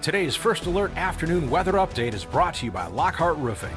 Today's First Alert afternoon weather update is brought to you by Lockhart Roofing.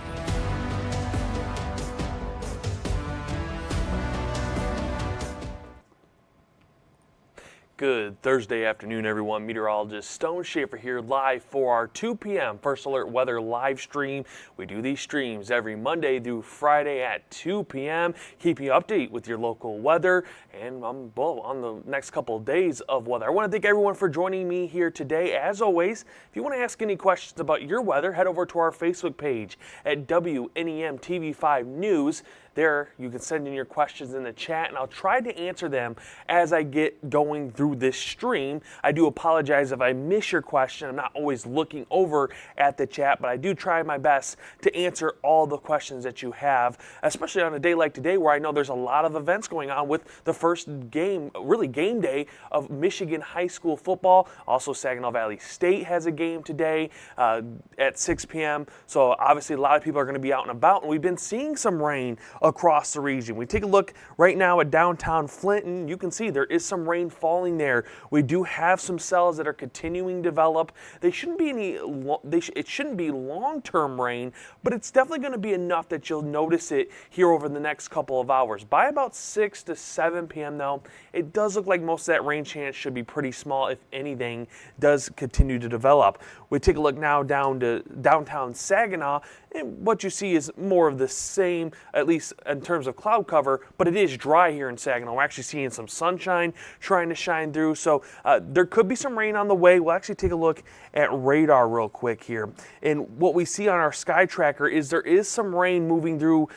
Good Thursday afternoon, everyone. Meteorologist Stone Schaefer here live for our 2 p.m. First Alert Weather live stream. We do these streams every Monday through Friday at 2 p.m. Keep you updated with your local weather and on the next couple of days of weather. I want to thank everyone for joining me here today. As always, if you want to ask any questions about your weather, head over to our Facebook page at WNEM TV5 News. There, you can send in your questions in the chat, and I'll try to answer them as I get going through this stream. I do apologize if I miss your question. I'm not always looking over at the chat, but I do try my best to answer all the questions that you have, especially on a day like today where I know there's a lot of events going on with the first game, really game day of Michigan high school football. Also, Saginaw Valley State has a game today at 6 p.m. So obviously a lot of people are going to be out and about, and we've been seeing some rain across the region. We take a look right now at downtown Flint, and you can see there is some rain falling there. We do have some cells that are continuing to develop. They shouldn't be it shouldn't be long-term rain, but it's definitely going to be enough that you'll notice it here over the next couple of hours. By about 6 to 7 p.m. though, it does look like most of that rain chance should be pretty small, if anything does continue to develop. We take a look now down to downtown Saginaw, and what you see is more of the same, at least in terms of cloud cover, but it is dry here in Saginaw. We're actually seeing some sunshine trying to shine through, so there could be some rain on the way. We'll actually take a look at radar real quick here. And what we see on our sky tracker is there is some rain moving through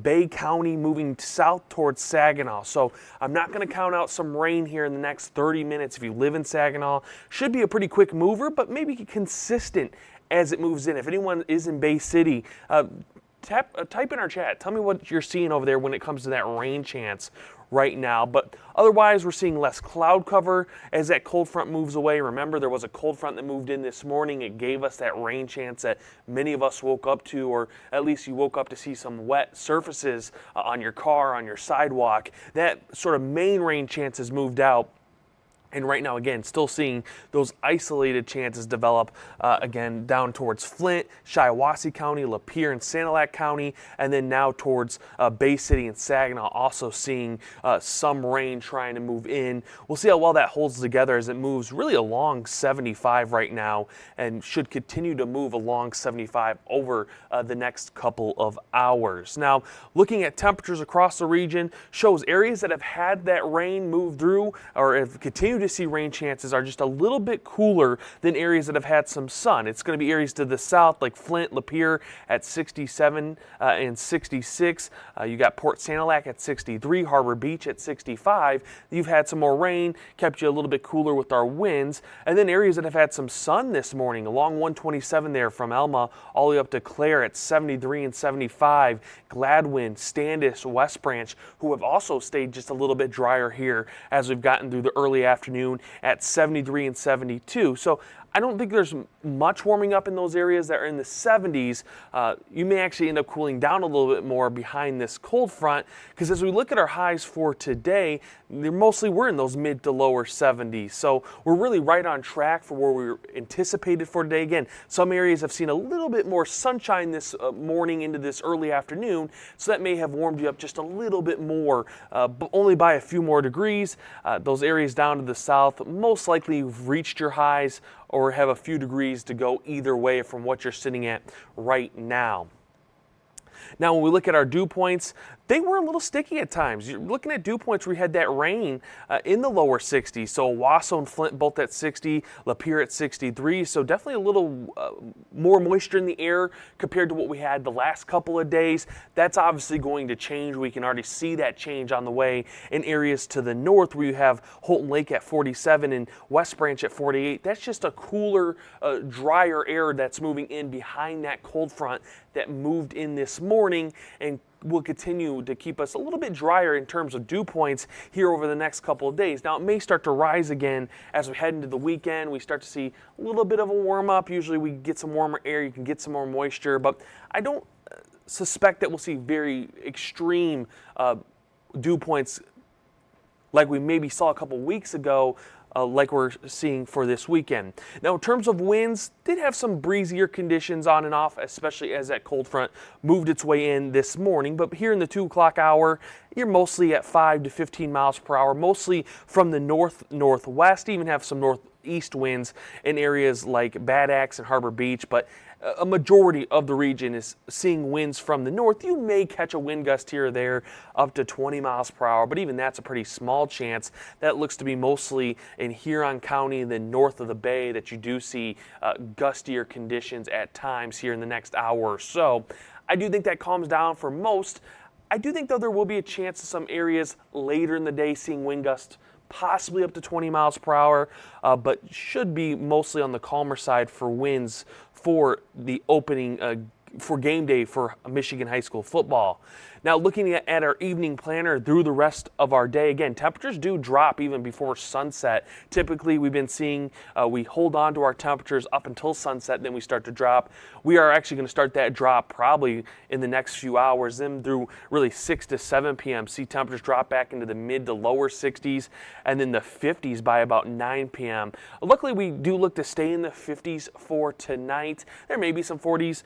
Bay County, moving south towards Saginaw. So I'm not going to count out some rain here in the next 30 minutes. If you live in Saginaw, should be a pretty quick mover, but maybe consistent as it moves in. If anyone is in Bay City, type in our chat. Tell me what you're seeing over there when it comes to that rain chance right now. But otherwise, we're seeing less cloud cover as that cold front moves away. Remember, there was a cold front that moved in this morning. It gave us that rain chance that many of us woke up to, or at least you woke up to see some wet surfaces on your car, on your sidewalk. That sort of main rain chance has moved out. And right now, again, still seeing those isolated chances develop, again, down towards Flint, Shiawassee County, Lapeer and Sanilac County, and then now towards Bay City and Saginaw, also seeing some rain trying to move in. We'll see how well that holds together as it moves really along 75 right now, and should continue to move along 75 over the next couple of hours. Now, looking at temperatures across the region shows areas that have had that rain move through or have continued to see rain chances are just a little bit cooler than areas that have had some sun. It's going to be areas to the south like Flint, Lapeer at 67 and 66. You got Port Sanilac at 63, Harbor Beach at 65. You've had some more rain, kept you a little bit cooler with our winds. And then areas that have had some sun this morning along 127 there from Elma all the way up to Clare at 73 and 75. Gladwin, Standish, West Branch, who have also stayed just a little bit drier here as we've gotten through the early afternoon at 73 and 72. So I don't think there's much warming up in those areas that are in the 70s. You may actually end up cooling down a little bit more behind this cold front, because as we look at our highs for today, we're in those mid to lower 70s. So we're really right on track for where we were anticipated for today. Again, some areas have seen a little bit more sunshine this morning into this early afternoon, so that may have warmed you up just a little bit more, but only by a few more degrees. Those areas down to the south, most likely you've reached your highs or have a few degrees to go either way from what you're sitting at right now. Now, when we look at our dew points, they were a little sticky at times. You're looking at dew points where we had that rain in the lower 60s. So Owasso and Flint both at 60, Lapeer at 63. So definitely a little more moisture in the air compared to what we had the last couple of days. That's obviously going to change. We can already see that change on the way in areas to the north where you have Holton Lake at 47 and West Branch at 48. That's just a cooler, drier air that's moving in behind that cold front that moved in this morning and will continue to keep us a little bit drier in terms of dew points here over the next couple of days. Now, it may start to rise again as we head into the weekend. We start to see a little bit of a warm up. Usually we get some warmer air, you can get some more moisture, but I don't suspect that we'll see very extreme dew points like we maybe saw a couple weeks ago like we're seeing for this weekend. Now, in terms of winds, did have some breezier conditions on and off, especially as that cold front moved its way in this morning. But here in the 2 o'clock hour, you're mostly at 5 to 15 miles per hour, mostly from the north-northwest. Even have some northeast winds in areas like Bad Axe and Harbor Beach, but a majority of the region is seeing winds from the north. You may catch a wind gust here or there up to 20 miles per hour, but even that's a pretty small chance. That looks to be mostly in Huron County and then north of the bay that you do see gustier conditions at times here in the next hour or so. I do think that calms down for most. I do think, though, there will be a chance in some areas later in the day seeing wind gusts possibly up to 20 miles per hour, but should be mostly on the calmer side for winds for the opening for game day for Michigan high school football. Now, looking at our evening planner through the rest of our day, again, temperatures do drop even before sunset. Typically, we've been seeing we hold on to our temperatures up until sunset, then we start to drop. We are actually going to start that drop probably in the next few hours, then through really 6 to 7 p.m. See temperatures drop back into the mid to lower 60s and then the 50s by about 9 p.m. Luckily, we do look to stay in the 50s for tonight. There may be some 40s.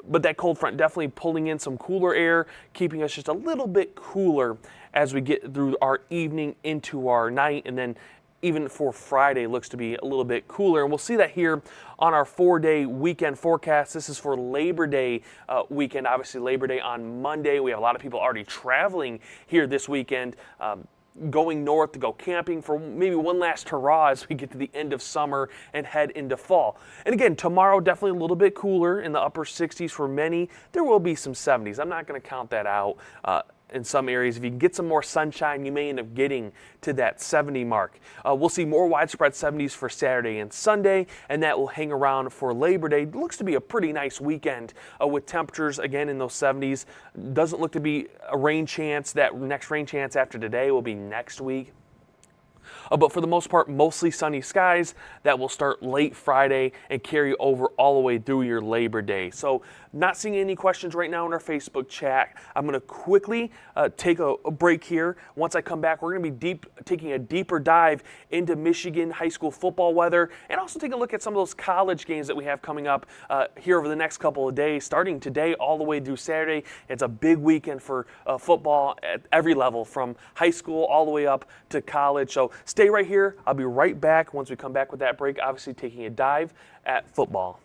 But that cold front definitely pulling in some cooler air, keeping us just a little bit cooler as we get through our evening into our night. And then even for Friday looks to be a little bit cooler. And we'll see that here on our 4-day weekend forecast. This is for Labor Day weekend. Obviously, Labor Day on Monday. We have a lot of people already traveling here this weekend. Going north to go camping for maybe one last hurrah as we get to the end of summer and head into fall. And again, tomorrow definitely a little bit cooler in the upper 60s for many. There will be some 70s. I'm not going to count that out. In some areas, if you can get some more sunshine, you may end up getting to that 70 mark. We'll see more widespread 70s for Saturday and Sunday, and that will hang around for Labor Day. It looks to be a pretty nice weekend with temperatures again in those 70s. Doesn't look to be a rain chance. That next rain chance after today will be next week. But for the most part, mostly sunny skies. That will start late Friday and carry over all the way through your Labor Day. So not seeing any questions right now in our Facebook chat. I'm going to quickly take a break here. Once I come back, we're going to be taking a deeper dive into Michigan high school football weather and also take a look at some of those college games that we have coming up here over the next couple of days, starting today all the way through Saturday. It's a big weekend for football at every level, from high school all the way up to college. So stay right here. I'll be right back once we come back with that break, obviously taking a dive at football.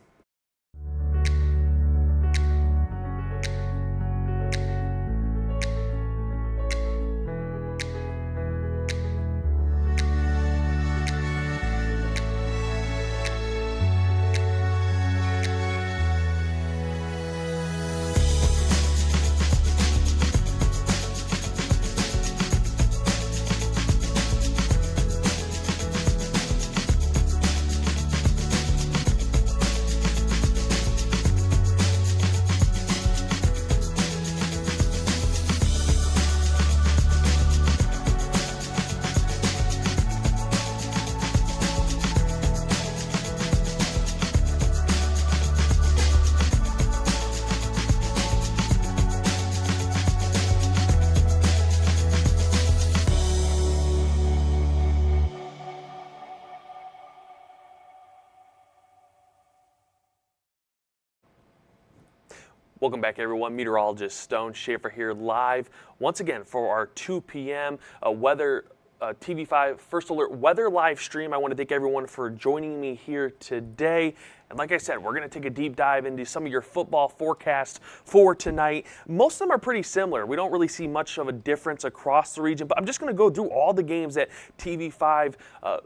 Welcome back, everyone. Meteorologist Stone Schaefer here live once again for our 2 p.m. weather TV5 First Alert weather live stream. I want to thank everyone for joining me here today. And like I said, we're going to take a deep dive into some of your football forecasts for tonight. Most of them are pretty similar. We don't really see much of a difference across the region, but I'm just going to go through all the games that TV5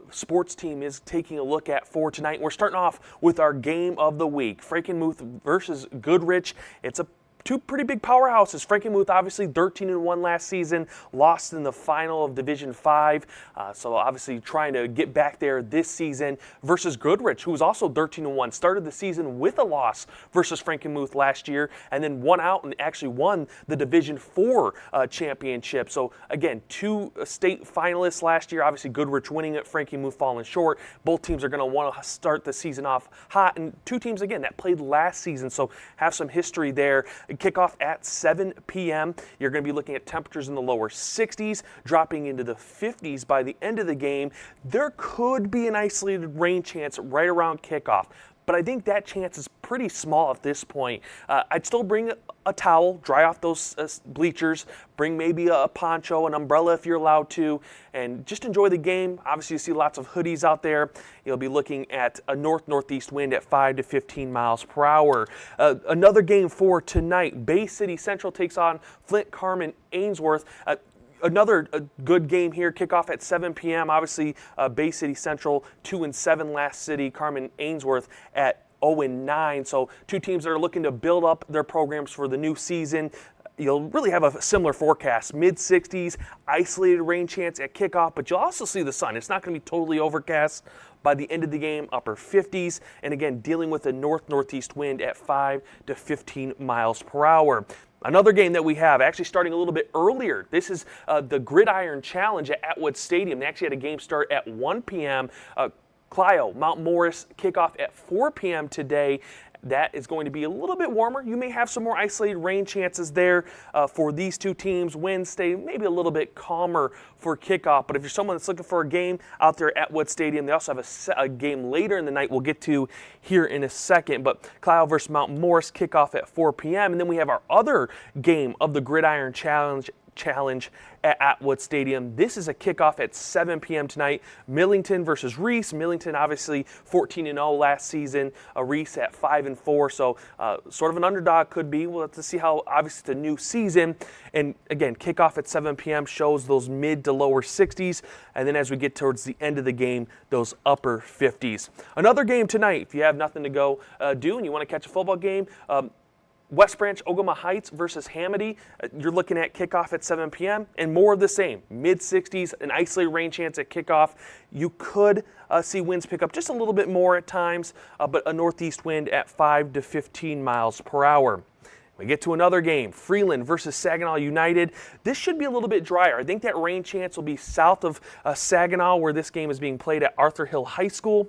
sports team is taking a look at for tonight. We're starting off with our game of the week, Frankenmuth versus Goodrich. It's two pretty big powerhouses. Frankenmuth obviously 13-1 last season, lost in the final of Division 5. So obviously trying to get back there this season versus Goodrich, who was also 13-1, started the season with a loss versus Frankenmuth last year, and then won out and actually won the Division 4 championship. So again, two state finalists last year. Obviously Goodrich winning it, Frankenmuth falling short. Both teams are going to want to start the season off hot, and two teams again that played last season, so have some history there. Kickoff at 7 p.m. You're going to be looking at temperatures in the lower 60s, dropping into the 50s by the end of the game. There could be an isolated rain chance right around kickoff, but I think that chance is pretty small at this point. I'd still bring a towel, dry off those bleachers, bring maybe a poncho, an umbrella if you're allowed to, and just enjoy the game. Obviously, you see lots of hoodies out there. You'll be looking at a north-northeast wind at 5 to 15 miles per hour. Another game for tonight, Bay City Central takes on Flint Carman Ainsworth. Another good game here, kickoff at 7 p.m. Obviously, Bay City Central 2-7 last city, Carman Ainsworth at 0-9. So two teams that are looking to build up their programs for the new season. You'll really have a similar forecast, mid-60s, isolated rain chance at kickoff, but you'll also see the sun. It's not going to be totally overcast by the end of the game, upper 50s, and again, dealing with a north-northeast wind at 5 to 15 miles per hour. Another game that we have, actually starting a little bit earlier. This is the Gridiron Challenge at Atwood Stadium. They actually had a game start at 1 p.m. Clio, Mount Morris, kickoff at 4 p.m. today. That is going to be a little bit warmer. You may have some more isolated rain chances there for these two teams. Winds stay maybe a little bit calmer for kickoff. But if you're someone that's looking for a game out there at Atwood Stadium, they also have a game later in the night we'll get to here in a second. But Clio versus Mount Morris, kickoff at 4 p.m. And then we have our other game of the Gridiron Challenge at Atwood Stadium. This is a kickoff at 7 p.m. tonight. Millington versus Reese. Millington obviously 14-0 last season. Reese at 5-4. So sort of an underdog could be. We'll have to see how obviously it's a new season. And again, kickoff at 7 p.m. shows those mid to lower 60s. And then as we get towards the end of the game, those upper 50s. Another game tonight, if you have nothing to go do and you want to catch a football game, West Branch, Ogama Heights versus Hamady. You're looking at kickoff at 7 p.m. and more of the same. Mid-60s, an isolated rain chance at kickoff. You could see winds pick up just a little bit more at times, but a northeast wind at 5 to 15 miles per hour. We get to another game, Freeland versus Saginaw United. This should be a little bit drier. I think that rain chance will be south of Saginaw, where this game is being played at Arthur Hill High School.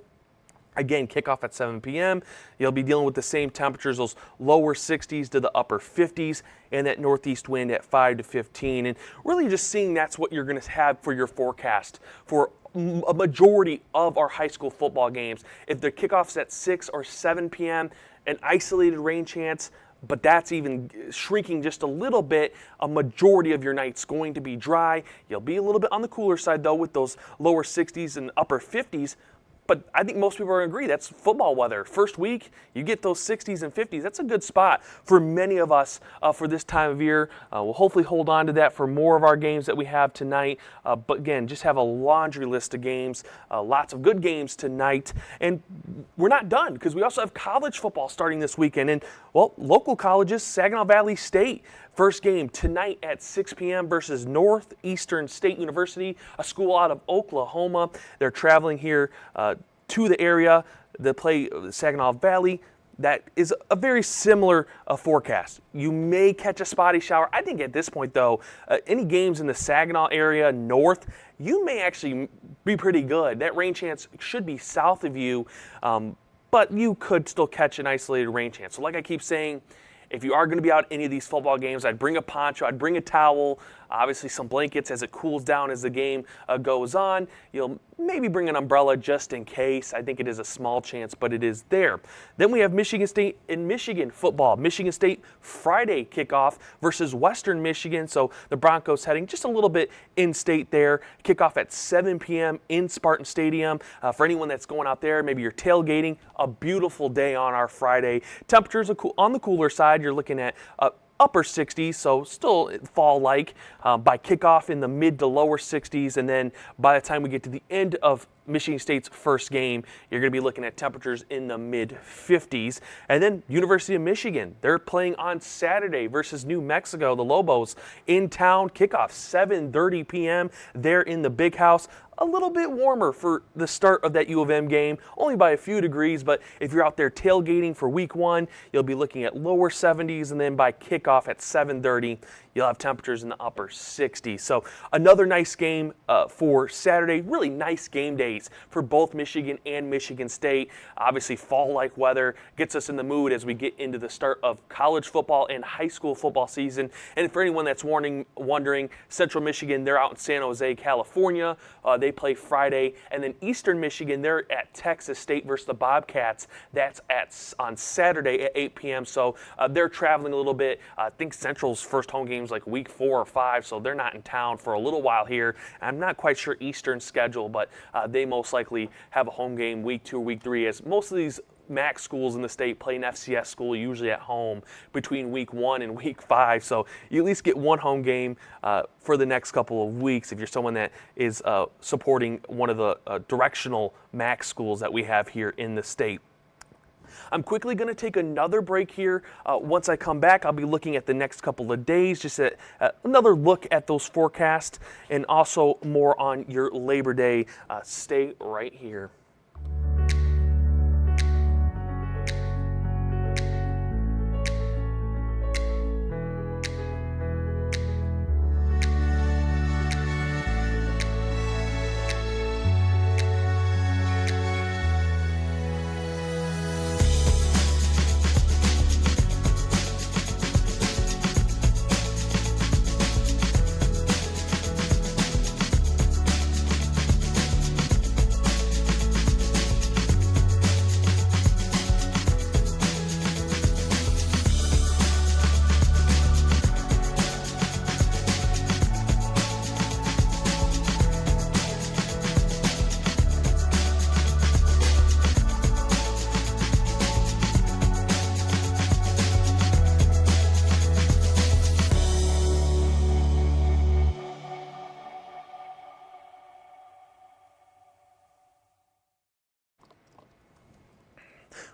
Again, kickoff at 7 p.m. You'll be dealing with the same temperatures, those lower 60s to the upper 50s, and that northeast wind at 5 to 15. And really just seeing that's what you're going to have for your forecast for a majority of our high school football games. If the kickoff's at 6 or 7 p.m., an isolated rain chance, but that's even shrinking just a little bit. A majority of your night's going to be dry. You'll be a little bit on the cooler side, though, with those lower 60s and upper 50s. But I think most people are going to agree that's football weather. First week, you get those 60s and 50s. That's a good spot for many of us for this time of year. We'll hopefully hold on to that for more of our games that we have tonight. But again, just have a laundry list of games, lots of good games tonight. And we're not done because we also have college football starting this weekend. And, well, local colleges, Saginaw Valley State. First game tonight at 6 p.m. versus Northeastern State University, a school out of Oklahoma. They're traveling here to the area to play Saginaw Valley. That is a very similar forecast. You may catch a spotty shower. I think at this point, though, any games in the Saginaw area north, you may actually be pretty good. That rain chance should be south of you, but you could still catch an isolated rain chance. So like I keep saying, if you are going to be out at any of these football games, I'd bring a poncho, I'd bring a towel, obviously some blankets as it cools down as the game goes on. You'll maybe bring an umbrella just in case. I think it is a small chance, but it is there. Then we have Michigan State and Michigan football. Michigan State Friday kickoff versus Western Michigan. So the Broncos heading just a little bit in-state there. Kickoff at 7 p.m. in Spartan Stadium. For anyone that's going out there, maybe you're tailgating, a beautiful day on our Friday. Temperatures are on the cooler side. You're looking at upper 60s, so still fall-like. By kickoff in the mid to lower 60s, and then by the time we get to the end of Michigan State's first game, you're going to be looking at temperatures in the mid-50s. And then University of Michigan, they're playing on Saturday versus New Mexico, the Lobos, in town. Kickoff 7:30 p.m. there in the Big House. A little bit warmer for the start of that U of M game, only by a few degrees, but if you're out there tailgating for week one, you'll be looking at lower 70s, and then by kickoff at 7:30, you'll have temperatures in the upper 60s. So another nice game for Saturday. Really nice game days for both Michigan and Michigan State. Obviously, fall-like weather gets us in the mood as we get into the start of college football and high school football season. And for anyone that's wondering, Central Michigan, they're out in San Jose, California. They play Friday. And then Eastern Michigan, they're at Texas State versus the Bobcats. That's on Saturday at 8 p.m. So they're traveling a little bit. I think Central's first home game's like week 4 or 5, so they're not in town for a little while here. I'm not quite sure Eastern's schedule, but they most likely have a home game week 2 or week 3, as most of these MAC schools in the state play an FCS school usually at home between week 1 and week 5. So you at least get one home game for the next couple of weeks if you're someone that is supporting one of the directional MAC schools that we have here in the state. I'm quickly going to take another break here. Once I come back, I'll be looking at the next couple of days, just another look at those forecasts, and also more on your Labor Day. Stay right here.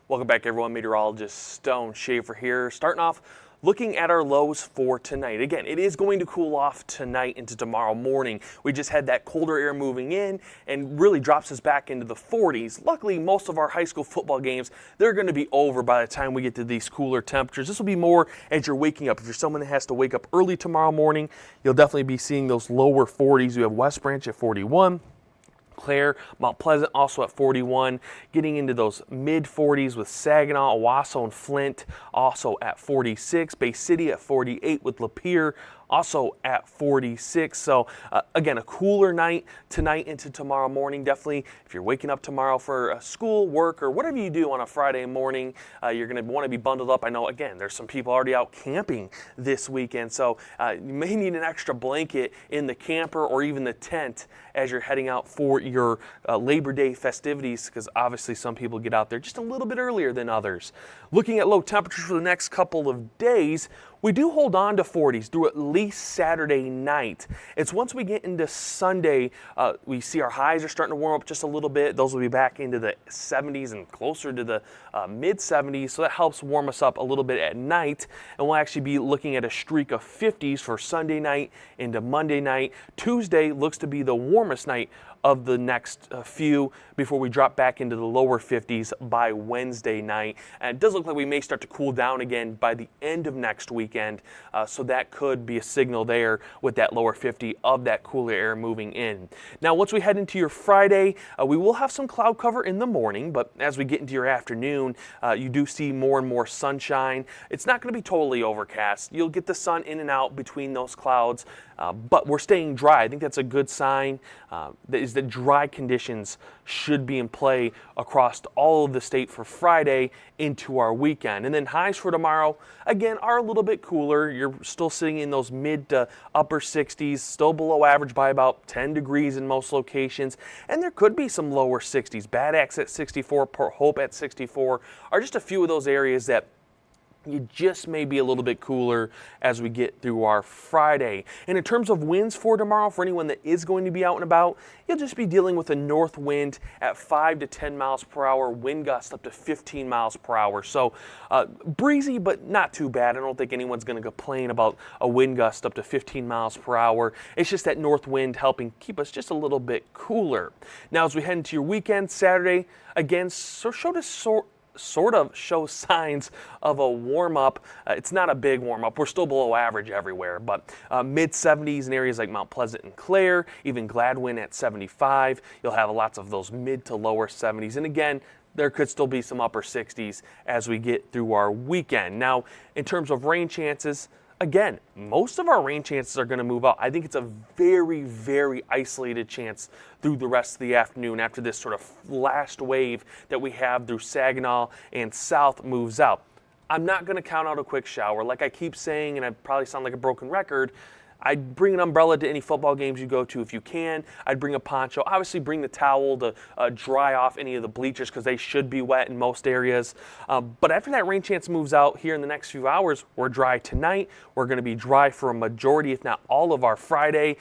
Welcome back, everyone. Meteorologist Stone Schaefer here. Starting off looking at our lows for tonight. Again, it is going to cool off tonight into tomorrow morning. We just had that colder air moving in and really drops us back into the 40s. Luckily, most of our high school football games, they're going to be over by the time we get to these cooler temperatures. This will be more as you're waking up. If you're someone that has to wake up early tomorrow morning, you'll definitely be seeing those lower 40s. We have West Branch at 41. Clare, Mount Pleasant also at 41, getting into those mid 40s with Saginaw, Owasso, and Flint also at 46, Bay City at 48 with Lapeer also at 46. So again, a cooler night tonight into tomorrow morning. Definitely, if you're waking up tomorrow for school, work, or whatever you do on a Friday morning, you're going to want to be bundled up. I know, again, there's some people already out camping this weekend, so you may need an extra blanket in the camper or even the tent as you're heading out for your Labor Day festivities, because obviously some people get out there just a little bit earlier than others. Looking at low temperatures for the next couple of days, we do hold on to 40s through at least Saturday night. It's once we get into Sunday, we see our highs are starting to warm up just a little bit. Those will be back into the 70s and closer to the mid 70s, so that helps warm us up a little bit at night. And we'll actually be looking at a streak of 50s for Sunday night into Monday night. Tuesday looks to be the warmest night of the next few before we drop back into the lower 50s by Wednesday night. And it does look like we may start to cool down again by the end of next weekend, so that could be a signal there with that lower 50 of that cooler air moving in. Now, once we head into your Friday, we will have some cloud cover in the morning, but as we get into your afternoon, you do see more and more sunshine. It's not going to be totally overcast. You'll get the sun in and out between those clouds, but we're staying dry. I think that's a good sign. That dry conditions should be in play across all of the state for Friday into our weekend. And then highs for tomorrow, again, are a little bit cooler. You're still sitting in those mid to upper 60s, still below average by about 10 degrees in most locations. And there could be some lower 60s. Bad Axe at 64, Port Hope at 64 are just a few of those areas that you just may be a little bit cooler as we get through our Friday. And in terms of winds for tomorrow, for anyone that is going to be out and about, you'll just be dealing with a north wind at 5 to 10 miles per hour, wind gusts up to 15 miles per hour. So breezy, but not too bad. I don't think anyone's going to complain about a wind gust up to 15 miles per hour. It's just that north wind helping keep us just a little bit cooler. Now, as we head into your weekend, Saturday, again, so sort of show signs of a warm-up. It's not a big warm-up. We're still below average everywhere, but mid-70s in areas like Mount Pleasant and Clare, even Gladwin at 75. You'll have lots of those mid to lower 70s. And again, there could still be some upper 60s as we get through our weekend. Now, in terms of rain chances, again, most of our rain chances are going to move out. I think it's a very, very isolated chance through the rest of the afternoon after this sort of last wave that we have through Saginaw and south moves out. I'm not going to count out a quick shower. Like I keep saying, and I probably sound like a broken record, I'd bring an umbrella to any football games you go to if you can. I'd bring a poncho. Obviously, bring the towel to dry off any of the bleachers because they should be wet in most areas. But after that rain chance moves out here in the next few hours, we're dry tonight. We're going to be dry for a majority, if not all of our Friday.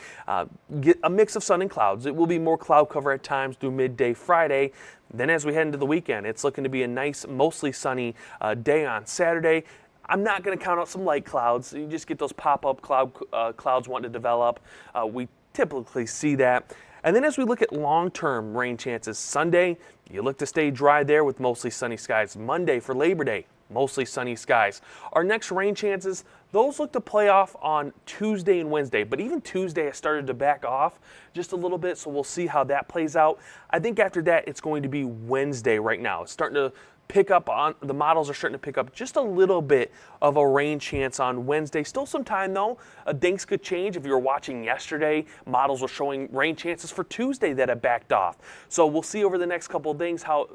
Get a mix of sun and clouds. It will be more cloud cover at times through midday Friday. Then as we head into the weekend, it's looking to be a nice, mostly sunny day on Saturday. I'm not going to count out some light clouds. You just get those pop-up clouds wanting to develop. We typically see that. And then as we look at long-term rain chances, Sunday, you look to stay dry there with mostly sunny skies. Monday for Labor Day, mostly sunny skies. Our next rain chances, those look to play off on Tuesday and Wednesday. But even Tuesday has started to back off just a little bit, so we'll see how that plays out. I think after that, it's going to be Wednesday right now. It's starting to pick up on, the models are starting to pick up just a little bit of a rain chance on Wednesday. Still some time though. Things could change. If you were watching yesterday, models were showing rain chances for Tuesday that have backed off. So we'll see over the next couple of days how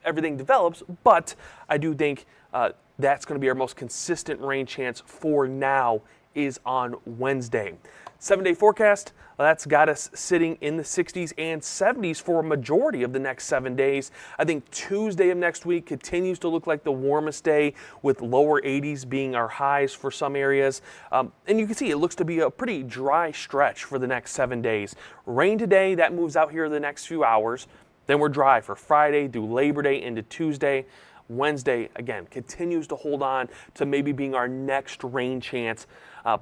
everything develops, but I do think that's going to be our most consistent rain chance for now is on Wednesday. 7-day forecast, that's got us sitting in the 60s and 70s for a majority of the next 7 days. I think Tuesday of next week continues to look like the warmest day with lower 80s being our highs for some areas. And you can see it looks to be a pretty dry stretch for the next 7 days. Rain today, that moves out here the next few hours. Then we're dry for Friday through Labor Day into Tuesday. Wednesday, again, continues to hold on to maybe being our next rain chance.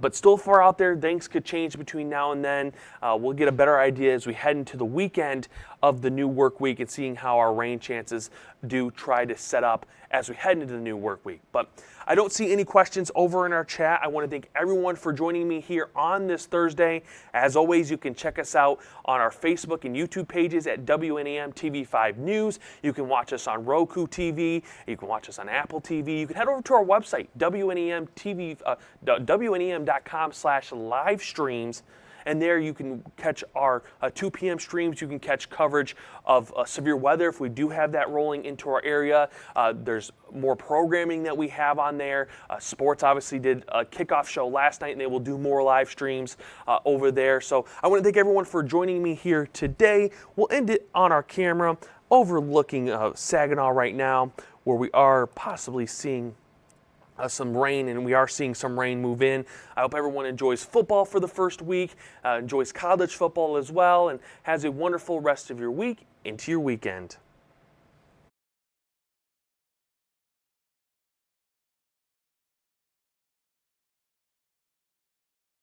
But still far out there, things could change between now and then. We'll get a better idea as we head into the weekend of the new work week and seeing how our rain chances do try to set up as we head into the new work week. But I don't see any questions over in our chat. I want to thank everyone for joining me here on this Thursday. As always, you can check us out on our Facebook and YouTube pages at WNEM TV5 News. You can watch us on Roku TV. You can watch us on Apple TV. You can head over to our website, WNEM.com/live streams. And there you can catch our 2 p.m. streams. You can catch coverage of severe weather if we do have that rolling into our area. There's more programming that we have on there. Sports obviously did a kickoff show last night, and they will do more live streams over there. So I want to thank everyone for joining me here today. We'll end it on our camera overlooking Saginaw right now, where we are possibly seeing some rain, and we are seeing some rain move in. I hope everyone enjoys football for the first week, enjoys college football as well, and has a wonderful rest of your week into your weekend.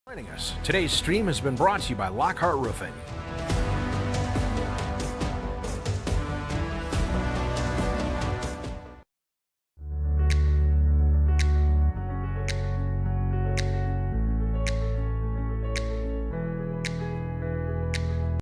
Joining us. Today's stream has been brought to you by Lockhart Roofing.